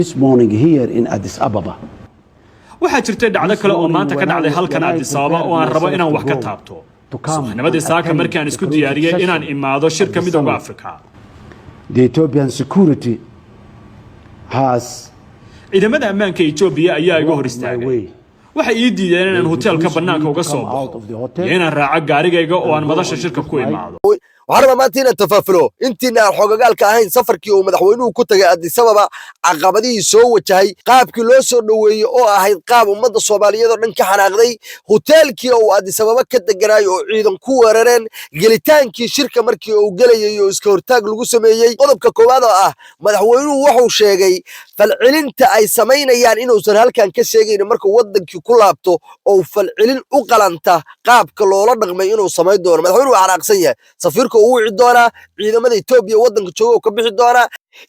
This morning here in Addis Ababa. waxaa jirtay dhacdo kale oo maanta ka dhacday halkan Addis Ababa oo aan rabo inaan wax ka taabto. Subaxnimadii saaka markii aan isku diyaariyay inaan imaado shirka midowga Afrika. The Ethiopian security has ciidamada ammaanka Ethiopia ayaa iga hor istaagay. waxay ii diideen inaan hoteelka banaanka uga soo baxo iyo inaan raaco gaarigayga oo aan madasha shirka ku imaado. waxaan maanta inaan tafaafulo intiina xogagaalka ahayn safarkii uu madaxweynuhu ku tagay Addis Ababa caqabadihii soo wajahay qaabkii loo soo dhaweeyay oo ahayd qaab ummadda Soomaaliyeed oo dhan ka xanaaqday hoteelkii uu Addis Ababa ka deganay oo ciidan ku weerareen gelitaankii shirka markii uu galayay oo iska hortaag lagu sameeyay qodobka koowaad oo ah madaxweynuhu wuxuu sheegay falcelinta ay sameynayaan inuusan halkan ka sheegayn marka wadankii ku laabto oo falcelin u qalanta qaabka loola dhaqmay inuu sameey doono madaxweynuhu waa xanaaqsan yahay safiirka uu wixi doona ciidamada Ethiopia wadanka jooga oo ka bixi doona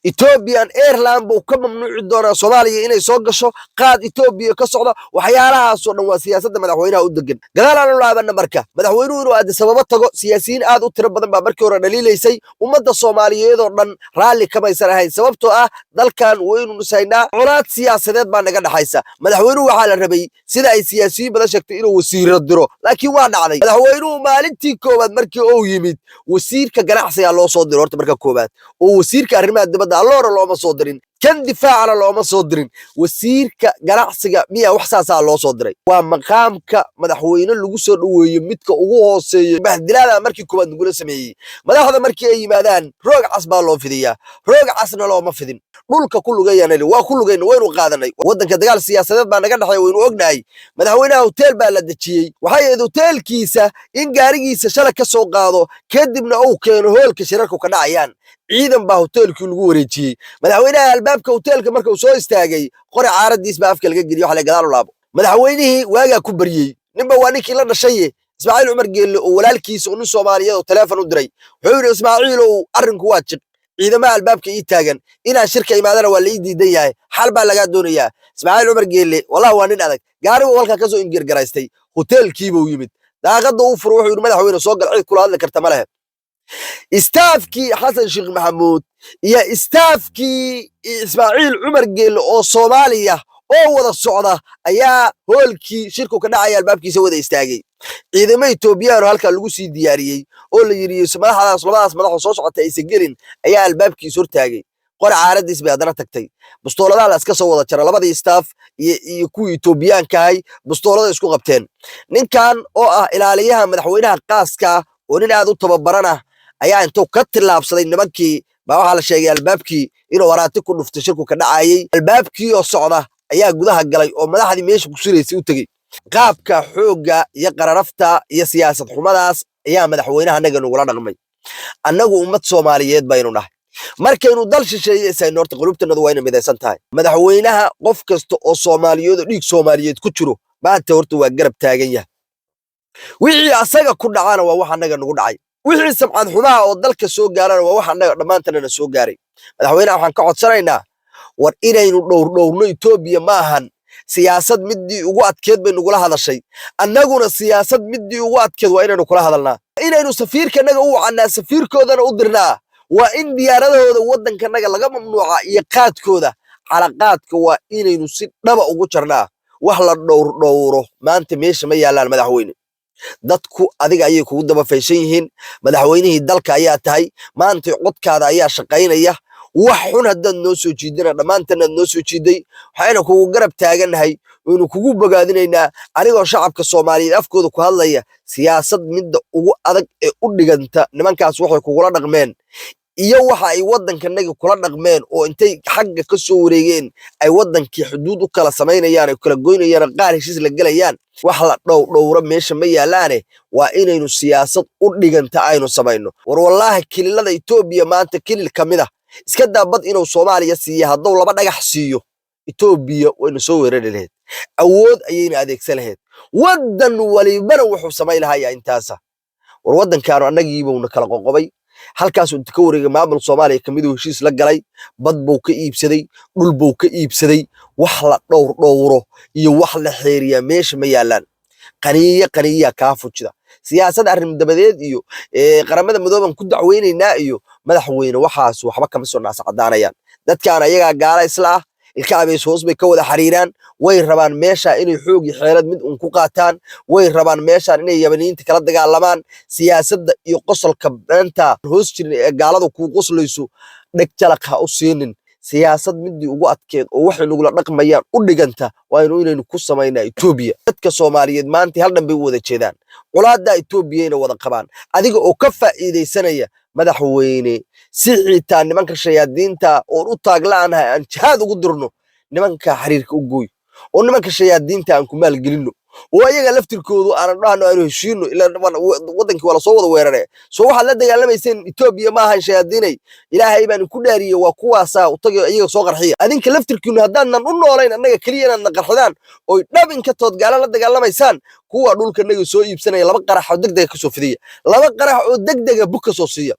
Ethiopian Airlines buu ka mamnuuci doona Soomaaliya inay soo gasho qaad Ethiopia ka socda waxyaalahaas oo dhan waa siyaasadda madaxweynaha u degan gadaalaan laabana marka madaxweynuhu inuu Addis Ababa tago siyaasiyiin aad u tiro badan baa markii hore dhaliilaysay ummadda Soomaaliyeed oo dhan raalli kama aysan ahayn sababtoo ah dalkan waynu nusaynaa colaad siyaasadeed baa naga dhaxaysa madaxweynuhu waxa la rabay sida ay siyaasiyiin badan sheegtay inuu wasiiro diro laakiin waa dhacday madaxweynuhu maalintii koowaad markii uu yimid wasiirka ganacsiga loo soo diro horta marka koowaad oo wasiirka arrimaha dibadda alloora looma soo dirin kan difaacana looma soo dirin wasiirka ganacsiga miya wax saasa loo soo diray waa maqaamka madaxweyne lagu soo dhaweeyo midka ugu hooseeyo bahdilaada markii koowaad lagu sameeyay madaxda markii ay yimaadaan roog cas baa loo fidiyaa roog casna looma fidin dhulka ku lugayana waa ku lugayna waynu qaadanay wadanka dagaal siyaasadeed baa naga dhaxay waynu ognahay madaxweynaha hotel baa la dajiyay waxay ahayd hotelkiisa in gaarigiisa shalay ka soo qaado kadibna uu keeno hoolka shirarku ka dhacayaan ciidan baa hotelkii lagu wareejiyay madaxweynaha albaabka hotelka marka uu soo istaagay qori caaradiis baa afka laga geliyo waxa la gadaal u laabo madaxweynihii waaga ku bariyay ninba waa ninkii la dhashay Ismaaciil Umar Geelle oo walaalkiisa oo nin Soomaaliyeed oo telefoon u diray wuxuu yiri Ismaaciil oo arrinku waa jid ciidamada albaabka ii taagan inaan shirka imaadana waa la ii diidan yahay xal baa laga doonayaa Ismaaciil Umar Geelle wallahi waa nin adag gaarigu walka ka soo ingirgaraystay hotelkii buu yimid daaqada uu furo wuxuu yiri madaxweyne soo gal cid kula hadli karta ma laha istaafkii Xasan Sheekh Maxamuud iyo istaafkii Ismaaciil Umar Geelle oo Soomaaliya oo wada socda ayaa hoolkii shirku ka dhacay albaabkiisa wada istaagay ciidamada Ethiopia halka lagu sii diyaariyay oo la yiri madaxdaas labadaas madax soo socota ay sagelin ayaa albaabkiisa hortaagay qor caaradiis bay hadana tagtay bustoolada la iska soo wada jara labadii staff iyo kuwii Ethiopianka ay bustoolada isku qabteen ninkan oo ah ilaaliyaha madaxweynaha qaaska oo nin aad u tababarana ayaa intuu ka tilaabsaday nimankii baa waxa la sheegay albaabkii inuu waraati ku dhuftay shirku ka dhacayay albaabkii oo socda ayaa gudaha galay oo madaxdii meesha ku suraysay u tagay qaabka xooga iyo qararafta iyo siyaasad xumadaas ayaa madaxweynaha anaga nugula dhaqmay annagu ummad Soomaaliyeed baynu nahay markaynu dal shisheeyay sayno horta qulubtanadu waa inay midaysan tahay madaxweynaha qof kasta oo Soomaaliyeed oo dhiig Soomaaliyeed ku jiro maanta horta waa garab taagan yahay wixii asaga ku dhacana waa wax anaga nagu dhacay wixii sabcad xumaa oo dalka soo gaarana waa wax anaga dhamaantana soo gaaray madaxweynaha waxaan ka codsanaynaa war inaynu dhowrno Ethiopia ma ahan siyaasad midii ugu adkeed bay nugula hadashay annaguna siyaasad midii ugu adkeed waa inaynu kula hadalnaa inaynu safiirkanaga u wacnaa safiirkoodana u dirnaa waa in diyaaradahooda wadankanaga laga mamnuuca iyo qaadkooda calaqaadka waa inaynu si dhaba ugu jarnaa wax la dhowro maanta meesha ma yaalaan madaxweyne dadku adiga ayay kugu daba fayshan yihiin madaxweynihii dalka ayaa tahay maanta codkaada ayaa shaqaynaya wax xun haddaad noo soo jiidana dhammaantan aad noo soo jiiday waxayna kugu garab taaganahay inuu kugu bogaadinaynaa anigoo shacabka Soomaaliyeed afkooda ku hadlaya siyaasad midda ugu adag ee u dhiganta nimankaas waxay kugula dhaqmeen iyo waxa ay wadankanaga kula dhaqmeen oo intay xagga ka soo wareegeen ay wadankii xuduud u kala sameynayaan ay kala goynayaan qaar heshiis la galayaan wax la dhowro meesha ma yaalaane waa inaynu siyaasad u dhiganta aynu sameeyno war wallahi kililada Ethiopia maanta kilil kamida iska daabad inuu Soomaaliya siiyo hadduu laba dhagax siiyo Ethiopia wayna soo weerari lahayd awood ayayna adeegsan lahayd wadan walibana wuxuu sameey lahaa intaasa war wadankaanu annagiiba uu kala qoqobay halkaas uu ka wareegay maamul Soomaaliya kamid oo heshiis la galay bad buu ka iibsaday dhul buu ka iibsaday wax la dhowro iyo wax la xeeriya meesha ma yaalaan qaniya ka fujida siyaasad arrin dabadeed iyo qaramada midooban ku dacweynaynaa iyo madaxweyne waxaas waxba kama soo naasacadaanayaan dadkaan ayaga gaala isla ilkaabeys hoos bay ka wada xariiraan way rabaan meesha inay xoog iyo xeelad mid uun ku qaataan way rabaan meeshaan inay yabaniinta kala dagaalamaan siyaasadda iyo qosolka beenta hoos jirin ee gaalada ku qoslayso dhag jalaq ha u siinin siyaasad midii ugu adkeed oo waxay nugula dhaqmayaan u dhiganta waa inaynu ku samaynaa Itoobiya dadka Soomaaliyeed maanta hal dhanbay wada jeedaan colaadda Itoobiyayna wada qabaan adiga oo ka faa'iideysanaya madaxweyne si xitaa nimanka shayaadiinta oo u taaglaanahay aan jihaad ugu dirno nimanka xiriirka u gooy oo nimanka shayaadiinta aan ku maal gelino oo ayaga laftirkoodu aan dhahno aynu heshiino ila wadankii wala soo wada weerareen soo waxa la dagaalamayeen Itoobiya ma ahan shayaadiinay ilaahay baan ku dhaariyay waa kuwaasa u tagay ayaga soo qarxiya adinka laftirkiinu haddaanan u noolayn annaga kaliya inaan qarxadaan oo dhabin ka tood gaala la dagaalamaysan kuwa dhulka naga soo iibsanaya laba qarax oo degdeg ka soo fidiya laba qarax oo degdeg buka soo siiya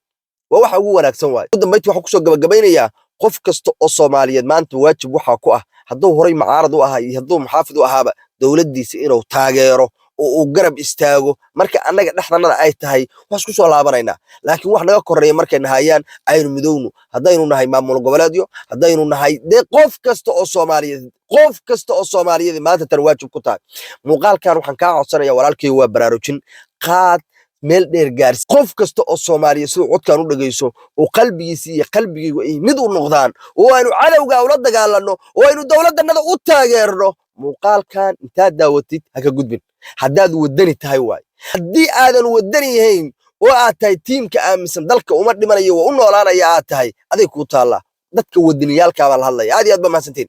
waa waxa ugu wanaagsan waay dambeeyay waxa ku soo gabagabaynaya qof kasta oo Soomaaliyeed maanta waajib waxa ku ah hadduu horay mucaarad u ahaa iyo hadduu muxaafid u ahaaba dawladdiisa inuu taageero oo uu garab istaago marka annaga dhaxdanada ay tahay wax ku soo laabanayna laakiin wax naga koreeyo markay nahayaan aynu midowno haddaynu nahay maamul goboleedyo haddaynu nahay qof kasta oo Soomaaliyeed maanta tan waajib ku tahay muuqaalkan waxaan ka codsanayaa walaalkay waa baraarujin qaad meel dheer gaars qof kasta oo Soomaaliyeed soo codkan u dhageyso oo qalbigiisa iyo qalbigaygu ay mid u noqdaan oo aynu cadawga ula dagaalano oo aynu dawladdanada u taageerno muuqaalkan inta daawatid haka gudbin haddaad wadani tahay waay haddii aadan wadani yahayn oo aad tahay tiimka aaminsan dalka uma dhimanayo oo u noolaanaya aad tahay aday ku taala dadka wadaniyaalka baa la hadlaya aad iyo aad ba mahadsantiin